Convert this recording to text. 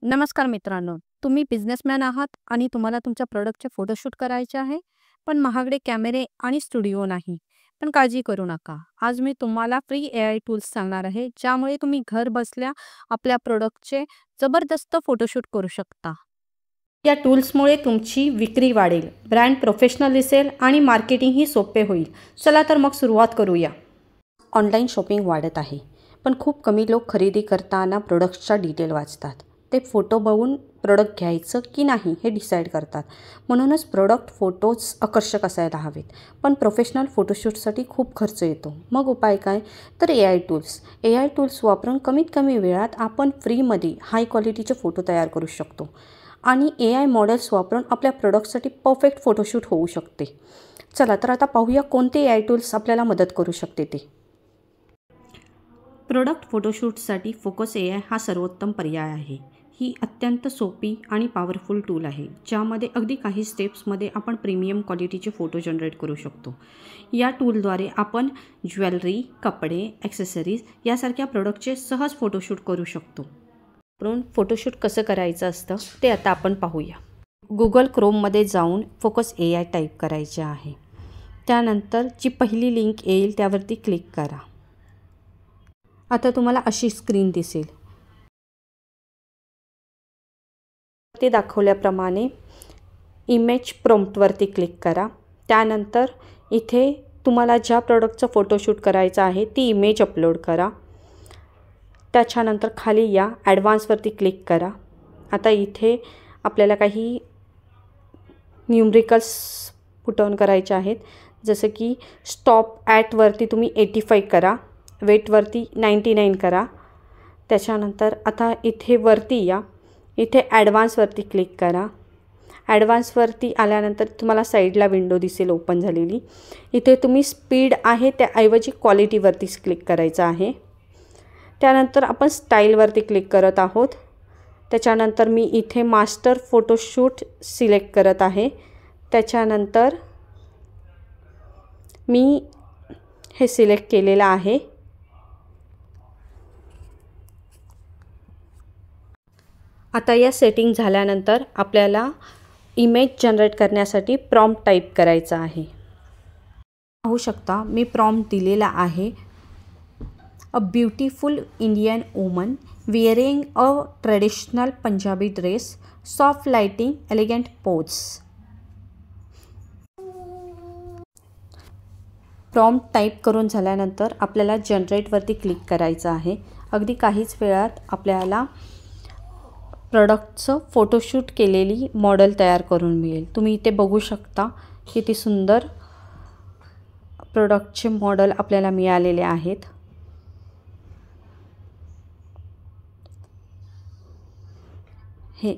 नमस्कार मित्रांनो, तुम्ही बिझनेसमॅन आहात आणि तुम्हाला तुमच्या प्रॉडक्टचे फोटोशूट करायचे आहे, पण महागडे कॅमेरे आणि स्टुडिओ नाही. पण काळजी करू नका. आज मी तुम्हाला फ्री एआय टूल्स सांगणार आहे, ज्यामुळे तुम्ही घर बसल्या आपल्या प्रॉडक्टचे जबरदस्त फोटोशूट करू शकता. या टूल्समुळे तुमची विक्री वाढेल, ब्रँड प्रोफेशनल दिसेल आणि मार्केटिंगही सोपे होईल. चला तर मग सुरुवात करूया. ऑनलाईन शॉपिंग वाढत आहे, पण खूप कमी लोक खरेदी करताना प्रोडक्ट्सचा डिटेल वाचतात. ते फोटो बघून प्रोडक्ट घ्यायचं की नाही हे डिसाईड करतात. म्हणूनच प्रोडक्ट फोटोज आकर्षक असायला हवेत. पण प्रोफेशनल फोटोशूटसाठी खूप खर्च येतो. मग उपाय काय? तर एआय टूल्स. एआय टूल्स वापरून कमीत कमी वेळात आपण फ्रीमध्ये हाय क्वालिटीचे फोटो तयार करू शकतो. आणि एआय मॉडेल्स वापरून आपल्या प्रोडक्टसाठी परफेक्ट फोटोशूट होऊ शकते. चला तर आता पाहूया कोणते एआय टूल्स आपल्याला मदत करू शकते ते. प्रोडक्ट फोटोशूटसाठी फोकस एआय हा सर्वोत्तम पर्याय आहे. ही अत्यंत सोपी आणि पॉवरफुल टूल आहे, ज्यामध्ये अगदी काही स्टेप्समध्ये आपण प्रीमियम क्वालिटीचे फोटो जनरेट करू शकतो. या टूलद्वारे आपण ज्वेलरी, कपडे, ॲक्सेसरीज यासारख्या प्रोडक्टचे सहज फोटोशूट करू शकतो. वापरून फोटोशूट कसं करायचं असतं ते आता आपण पाहूया. गुगल क्रोममध्ये जाऊन फोकस एआय टाईप करायचे आहे. त्यानंतर जी पहिली लिंक येईल त्यावरती क्लिक करा. आता तुम्हाला अशी स्क्रीन दिसेल. ते दाखवल्याप्रमाणे इमेज प्रॉम्प्टवरती क्लिक करा. त्यानंतर इथे तुम्हाला ज्या प्रॉडक्टचं फोटोशूट करायचं आहे ती इमेज अपलोड करा. त्याच्यानंतर खाली या ॲडव्हान्सवरती क्लिक करा. आता इथे आपल्याला काही न्यूमरिकल्स पुट ऑन करायचे आहेत, जसं की स्टॉप ॲटवरती तुम्ही 85 करा, वेटवरती 99 करा. त्याच्यानंतर आता इथे वरती या, इथे ॲडव्हान्सवरती क्लिक करा. ॲडव्हान्सवरती आल्यानंतर तुम्हाला साईडला विंडो दिसेल ओपन झालेली. इथे तुम्ही स्पीड आहे त्याऐवजी क्वालिटीवरतीच क्लिक करायचं आहे. त्यानंतर आपण स्टाईलवरती क्लिक करत आहोत. त्याच्यानंतर मी इथे मास्टर फोटोशूट सिलेक्ट करत आहे. त्याच्यानंतर मी हे सिलेक्ट केलेलं आहे. आता या सेटिंग झाल्यानंतर आपल्याला इमेज जनरेट करण्यासाठी प्रॉम्प्ट टाईप करायचा आहे. पाहू शकता मी प्रॉम्प्ट दिलेला आहे. A beautiful Indian woman wearing a traditional Punjabi dress, soft lighting, elegant pose. Prompt type करून झाल्यानंतर आपल्याला जनरेटवरती क्लिक करायचं आहे. अगदी काहीच वेळात आपल्याला प्रोडक्टचं फोटोशूट केलेली मॉडेल तयार करून मिळेल. तुम्ही इथे बघू शकता किती सुंदर प्रोडक्टचे मॉडेल आपल्याला मिळालेले आहेत. हे